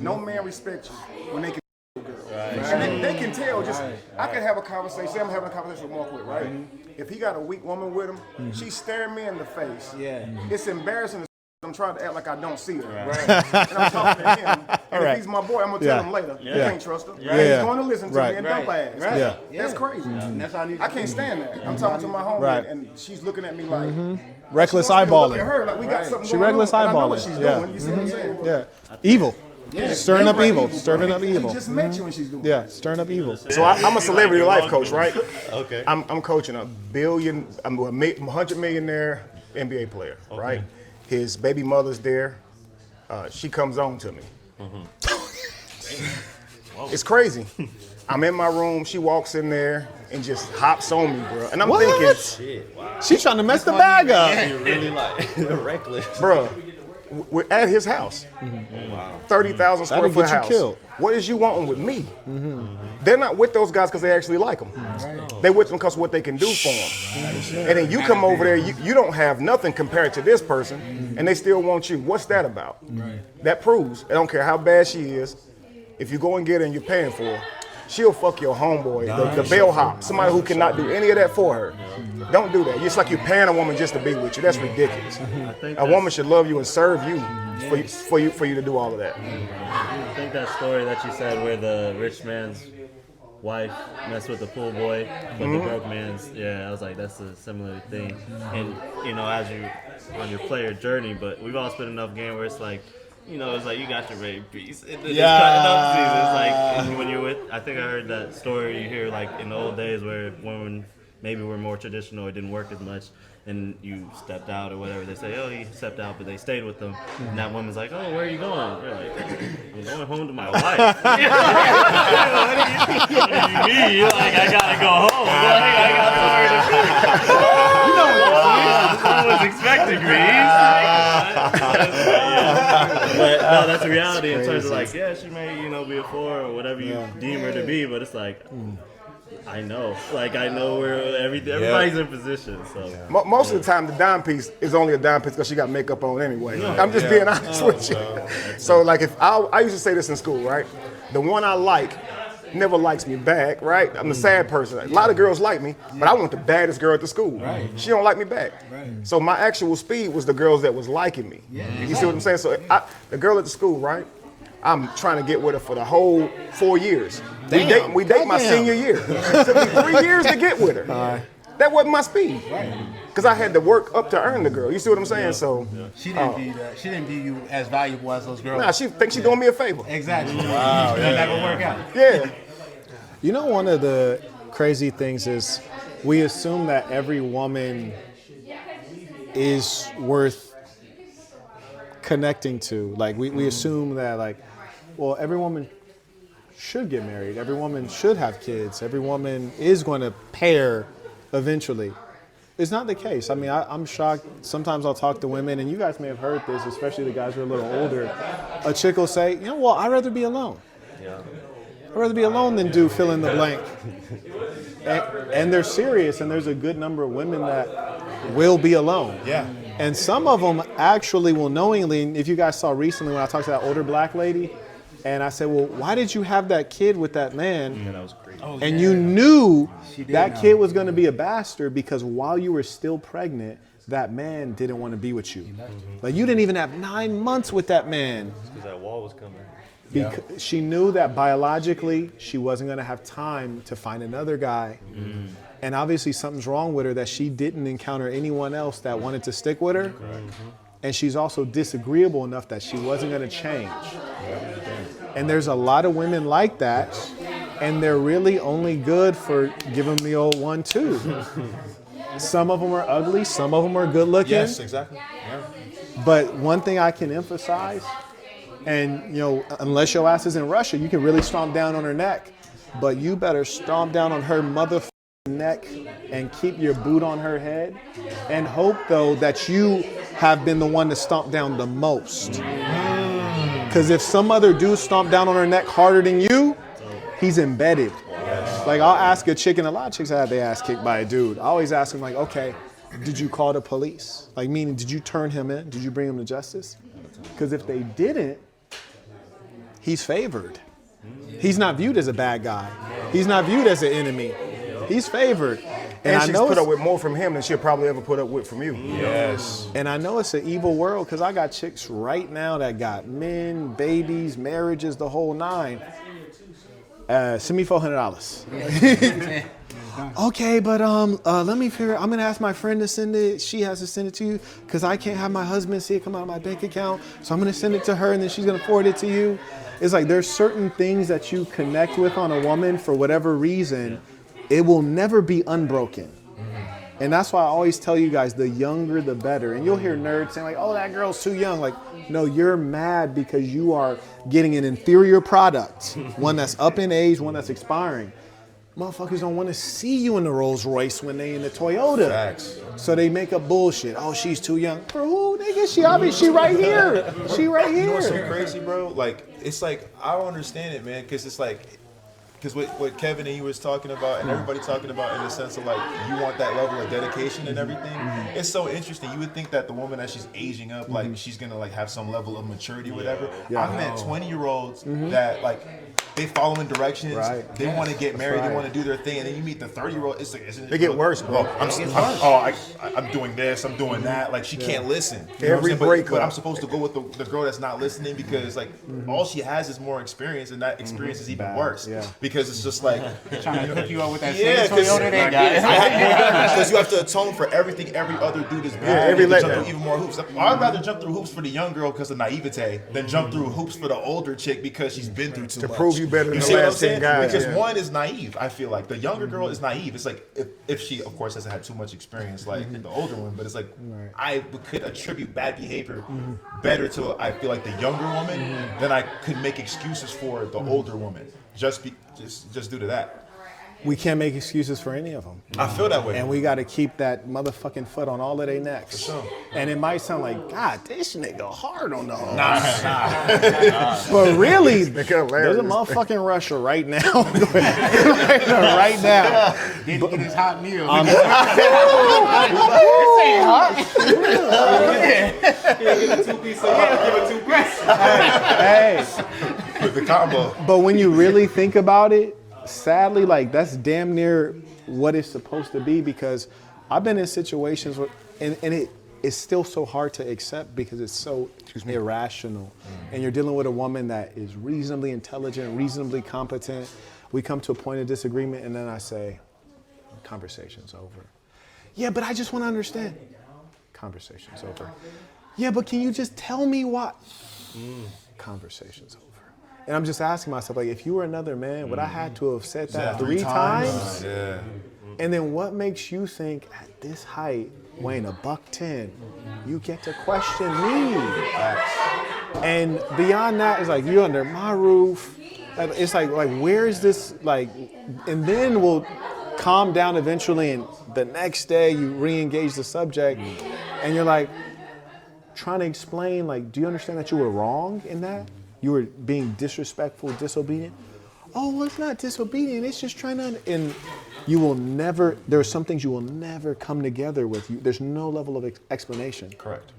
No man respects you when they can. And they can tell. I can have a conversation. Say I'm having a conversation with Mark, right? If he got a weak woman with him, she's staring me in the face. It's embarrassing. I'm trying to act like I don't see her. And I'm talking to him. And if he's my boy, I'm gonna tell him later. You can't trust him. He's going to listen to me and dump ass. That's crazy. I can't stand that. I'm talking to my homie and she's looking at me like reckless eyeballing. eyeballing. Her like we got something She going reckless on. I know eyeballing. what she's doing. You see what I'm saying? Yeah. Evil. Stirring up evil. Stirring up She evil. just met you and she's doing. Yeah, stirring up evil. So I'm a celebrity life coach, right? Okay. I'm coaching I'm a 100 millionaire NBA player, right? His baby mother's there. She comes on to me. It's crazy. I'm in my room. She walks in there and just hops on me, bro. And I'm thinking, Shit, wow. She's trying to mess the bag up. You're really like reckless. bro, we're at his house. 30,000 square That'll foot get you house. killed. What is you wanting with me? They're not with those guys because they actually like them. They with them because of what they can do for them. And then you come over there, you don't have nothing compared to this person, and they still want you. What's that about? That proves, I don't care how bad she is, if you go and get her and you're paying for her, she'll fuck your homeboy, the bellhop, somebody who cannot do any of that for her. Don't do that. It's like you're paying a woman just to be with you. That's ridiculous. A woman should love you and serve you for you to do all of that. I think that story that you said where the rich man's wife messed with the pool boy, but the broke man's, I was like, that's a similar thing. And, as you on your player journey, but we've all spent enough game where it's like, it's like you got your rape piece. And then it's cutting up season. It's like when you're with, I think I heard that story you hear like in the old days where women maybe were more traditional or didn't work as much, and you stepped out or whatever. They say, oh, he stepped out, but they stayed with them. And that woman's like, oh, where are you going? You're like, I'm going home to my wife. What do you mean? You're like, I gotta go home. I got somewhere to be. I was expecting me. But no, that's the reality in terms of like, she may, be a 4 or whatever you deem her to be, but it's like, I know where everybody's in position. So Most of the time, the dime piece is only a dime piece because she got makeup on anyway. I'm just being honest with you. So like if I used to say this in school, right? The one I like never likes me back, right? I'm the sad person. A lot of girls like me, but I want the baddest girl at the school. She don't like me back. So my actual speed was the girls that was liking me. You see what I'm saying? So the girl at the school, right? I'm trying to get with her for the whole 4 years. We date my senior year. It took me 3 years to get with her. That wasn't my speed. Because I had to work up to earn the girl. You see what I'm saying? So she didn't view you as valuable as those girls. Nah, she thinks she's doing me a favor. Exactly. Wow. It'll never work out. Yeah. One of the crazy things is we assume that every woman is worth connecting to. Like we assume that every woman should get married. Every woman should have kids. Every woman is going to pair eventually. It's not the case. I mean, I'm shocked. Sometimes I'll talk to women, and you guys may have heard this, especially the guys who are a little older. A chick will say, I'd rather be alone. I'd rather be alone than do fill in the blank. And they're serious, and there's a good number of women that will be alone. Yeah. And some of them actually will knowingly, and if you guys saw recently when I talked to that older black lady, and I said, well, why did you have that kid with that man? that was great. And you knew that kid was going to be a bastard because while you were still pregnant, that man didn't want to be with you. Like you didn't even have 9 months with that man. Because that wall was coming. Because she knew that biologically she wasn't going to have time to find another guy. And obviously something's wrong with her that she didn't encounter anyone else that wanted to stick with her. And she's also disagreeable enough that she wasn't going to change. And there's a lot of women like that, and they're really only good for giving them the old 1-2. Some of them are ugly, some of them are good looking. Yes, exactly. Yeah. But one thing I can emphasize, and unless your ass is in Russia, you can really stomp down on her neck. But you better stomp down on her motherfucking neck and keep your boot on her head. And hope, though, that you have been the one to stomp down the most. Because if some other dude stomped down on her neck harder than you, he's embedded. Like I'll ask a chick, and a lot of chicks have their ass kicked by a dude. I always ask them like, okay, did you call the police? Like meaning, did you turn him in? Did you bring him to justice? Because if they didn't, he's favored. He's not viewed as a bad guy. He's not viewed as an enemy. He's favored. And I she's know put it's- up with more from him than she'll probably ever put up with from you. Yes. And I know it's an evil world because I got chicks right now that got men, babies, marriages, the whole nine. Send me $400. Okay, but let me figure. I'm gonna ask my friend to send it. She has to send it to you because I can't have my husband see it come out of my bank account. So I'm gonna send it to her, and then she's gonna forward it to you. It's like there's certain things that you connect with on a woman for whatever reason. It will never be unbroken. And that's why I always tell you guys, the younger the better. And you'll hear nerds saying like, oh, that girl's too young. Like, no, you're mad because you are getting an inferior product, one that's up in age, one that's expiring. Motherfuckers don't want to see you in the Rolls Royce when they in the Toyota. Facts. So they make up bullshit. Oh, she's too young. For who, nigga? She obviously right here. She right You know what's so here. crazy, bro? Like, it's like, I don't understand it, man, because it's like, because what Kevin and you was talking about, and everybody talking about in the sense of like, you want that level of dedication and everything. It's so interesting. You would think that the woman as she's aging up, like, she's gonna like have some level of maturity, whatever. I've met 20-year-olds that like, they following directions. Right. They want to get married. right. They want to do their thing, and then you meet the 30-year-old. It's like, They get worse, bro. I'm doing this. I'm doing that. Like she can't listen. You know what I'm Every saying? But breakup. I'm supposed to go with the girl that's not listening because like all she has is more experience, and that experience is even worse. Yeah. Because it's just like Trying to hook you up with that yeah, same Toyota they got. because you have to atone for everything every other dude is doing. every You jump letdown. through even more hoops. I'd rather jump through hoops for the young girl because of naivete than jump through hoops for the older chick because she's been through too much. prove you better than the see what I'm last 10 saying? guys, Because yeah. one is naive. I feel like the younger girl is naive. It's like if she, of course, hasn't had too much experience like the older one, but it's like I could attribute bad behavior better to I feel like the younger woman than I could make excuses for the older woman just due to that. We can't make excuses for any of them. I feel that way. And we got to keep that motherfucking foot on all of their necks. sure. And it might sound like, God, this nigga hard on the hoes. But really, there's a hilarious. motherfucking Russia right now. right now. Get his hot meal. Hey, The combo. but when you really think about it, sadly, like that's damn near what it's supposed to be because I've been in situations where, and it is still so hard to accept because it's so irrational. And you're dealing with a woman that is reasonably intelligent, reasonably competent. We come to a point of disagreement and then I say, conversation's over. Yeah, but I just want to understand. Conversation's over. Yeah, but can you just tell me why? Conversation's over. And I'm just asking myself, like, if you were another man, would I had to have said that 3 times? Yeah. And then what makes you think at this height, weighing $110, you get to question me? And beyond that, it's like, you're under my roof. It's like where is this, like, and then we'll calm down eventually, and the next day you re-engage the subject, and you're like, trying to explain, like, do you understand that you were wrong in that? You were being disrespectful, disobedient? Oh, well, it's not disobedient. It's just trying to, and you will never, there are some things you will never come together with. There's no level of explanation. Correct.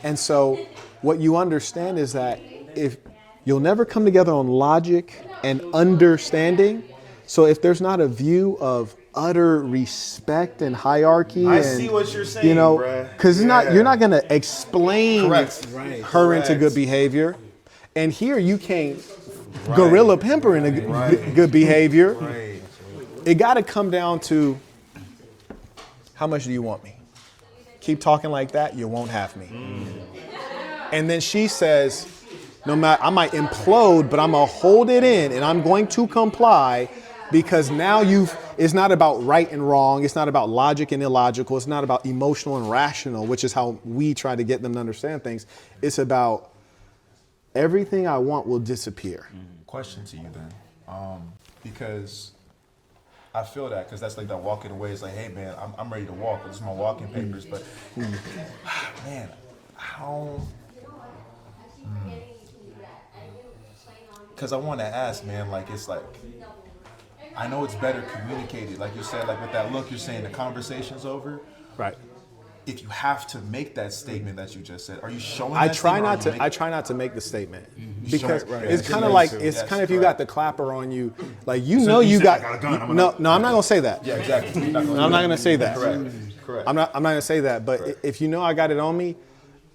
And so what you understand is that if you'll never come together on logic and understanding, so if there's not a view of utter respect and hierarchy, I and, see what you're saying, you know, bruh. because Yeah. you're not going to explain Correct. her into good behavior. And here you can't gorilla pimp her into good behavior. Right. It got to come down to, how much do you want me? Keep talking like that, you won't have me. And then she says, no matter, I might implode, but I'm gonna hold it in and I'm going to comply because now it's not about right and wrong. It's not about logic and illogical. It's not about emotional and rational, which is how we try to get them to understand things. It's about everything I want will disappear. Question to you then, because I feel that because that's like that walking away. It's like, hey man, I'm ready to walk. This is my walking papers, but man, how? Because I want to ask, man. Like it's like, I know it's better communicated. Like you said, like with that look, you're saying the conversation's over. Right. if you have to make that statement that you just said, are you showing? I that try statement, or not are to. you I try not to make the statement You because show it, right. it's Yeah, kind of you like need to. it's Yes, kind of if you got the clapper on you, like you know you you say, got. "I got a gun, I'm gonna-" No, I'm not gonna say that. Yeah, exactly. You're I'm not gonna say that. Correct. I'm not gonna say that. But if you know I got it on me,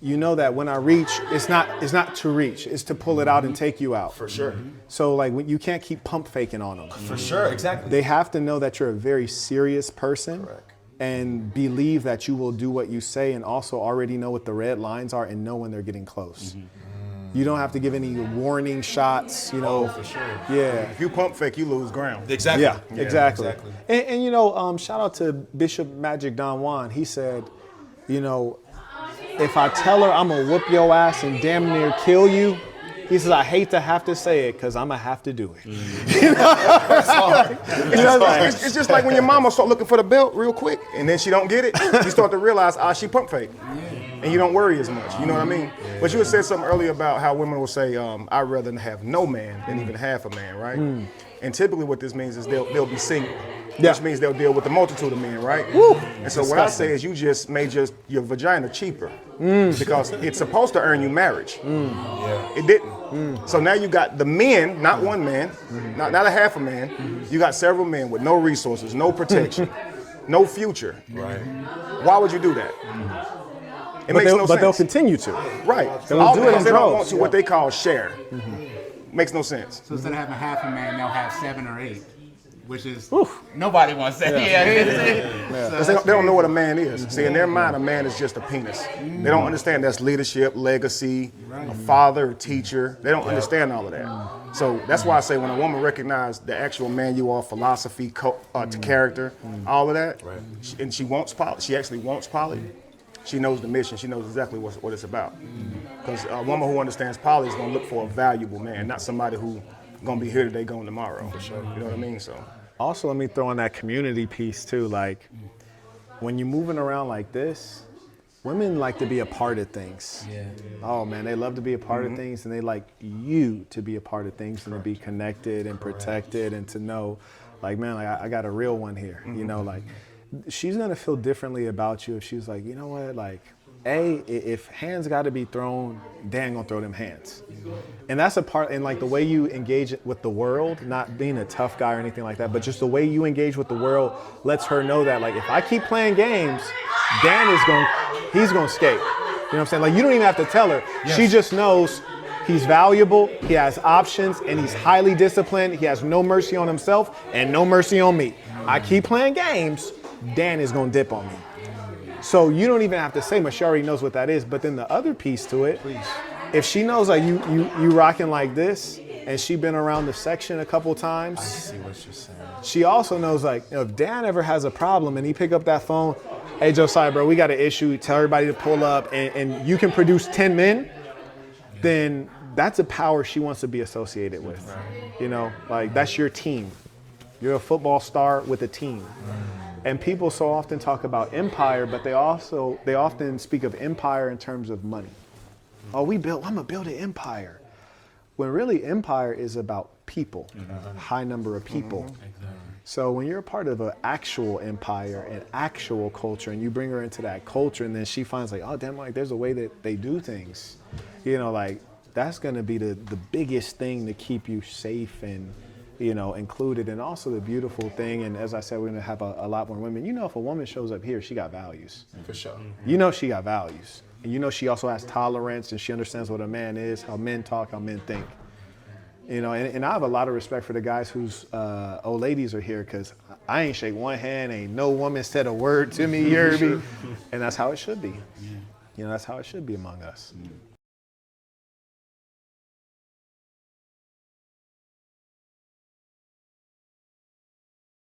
you know that when I reach, it's not to reach. It's to pull it out and take you out. For sure. So like you can't keep pump faking on them. For sure. Exactly. They have to know that you're a very serious person. Correct. And believe that you will do what you say, and also already know what the red lines are and know when they're getting close. You don't have to give any warning shots, you know. Oh, for sure. Yeah. If you pump fake, you lose ground. Exactly. Yeah, exactly. Exactly. And you know, shout out to Bishop Magic Don Juan. He said, you know, if I tell her I'm gonna whoop your ass and damn near kill you, he says, I hate to have to say it because I'm gonna have to do it. It's just like when your mama start looking for the belt real quick, and then she don't get it. You start to realize, she pump fake, and you don't worry as much. You know what I mean? But you had said something earlier about how women will say, "I'd rather have no man than even half a man," right? And typically, what this means is they'll be single, which means they'll deal with the multitude of men, right? And so what I say is, you just made your vagina cheaper because it's supposed to earn you marriage. It didn't. So now you got the men, not one man, not a half a man. You got several men with no resources, no protection, no future. Right. Why would you do that? It makes no But sense. they'll continue to. Right. They'll All do it because in they don't droves. want to what they call share. Makes no sense. So instead of having half a man, they'll have 7 or 8, which is Oof. nobody wants that. Because they don't know what a man is. See, in their mind, a man is just a penis. They don't understand that's leadership, legacy, a father, a teacher. They don't understand all of that. So that's why I say when a woman recognizes the actual man you are, philosophy, to character, all of that, and she wants poly, she actually wants poly, she knows the mission. She knows exactly what it's about. Because a woman who understands poly is going to look for a valuable man, not somebody who going to be here today, going tomorrow. For sure. You know what I mean? So. Also, let me throw in that community piece too. Like, when you're moving around like this, women like to be a part of things. Yeah. Oh man, they love to be a part of things, and they like you to be a part of things and to be connected and protected and to know, like, man, like I got a real one here. You know, like she's gonna feel differently about you if she's like, you know what, like, if hands got to be thrown, Dan gonna throw them hands. And that's a part, and like the way you engage with the world, not being a tough guy or anything like that, but just the way you engage with the world lets her know that, like, if I keep playing games, Dan he's gonna skate. You know what I'm saying? Like, you don't even have to tell her. Yes. She just knows he's valuable, he has options, and he's highly disciplined. He has no mercy on himself and no mercy on me. I keep playing games, Dan is gonna dip on me. So you don't even have to say much. She already knows what that is. But then the other piece to it, if she knows like you rocking like this, and she been around the section a couple times, I see what you're saying. she also knows, like, if Dan ever has a problem and he pick up that phone, hey Josiah, bro, we got an issue. Tell everybody to pull up, and you can produce 10 men. Then that's a power she wants to be associated with. You know, like, that's your team. You're a football star with a team. And people so often talk about empire, but they often speak of empire in terms of money. Oh, I'm gonna build an empire. When really empire is about people, a high number of people. So when you're a part of an actual empire, an actual culture, and you bring her into that culture, and then she finds like, oh damn, like there's a way that they do things. You know, like that's gonna be the biggest thing to keep you safe and, you know, included. And also the beautiful thing, and as I said, we're gonna have a lot more women. You know, if a woman shows up here, she got values. For sure. You know she got values. And you know she also has tolerance, and she understands what a man is, how men talk, how men think. You know, and I have a lot of respect for the guys whose old ladies are here, because I ain't shake one hand, ain't no woman said a word to me, you heard me. And that's how it should be. You know, that's how it should be among us.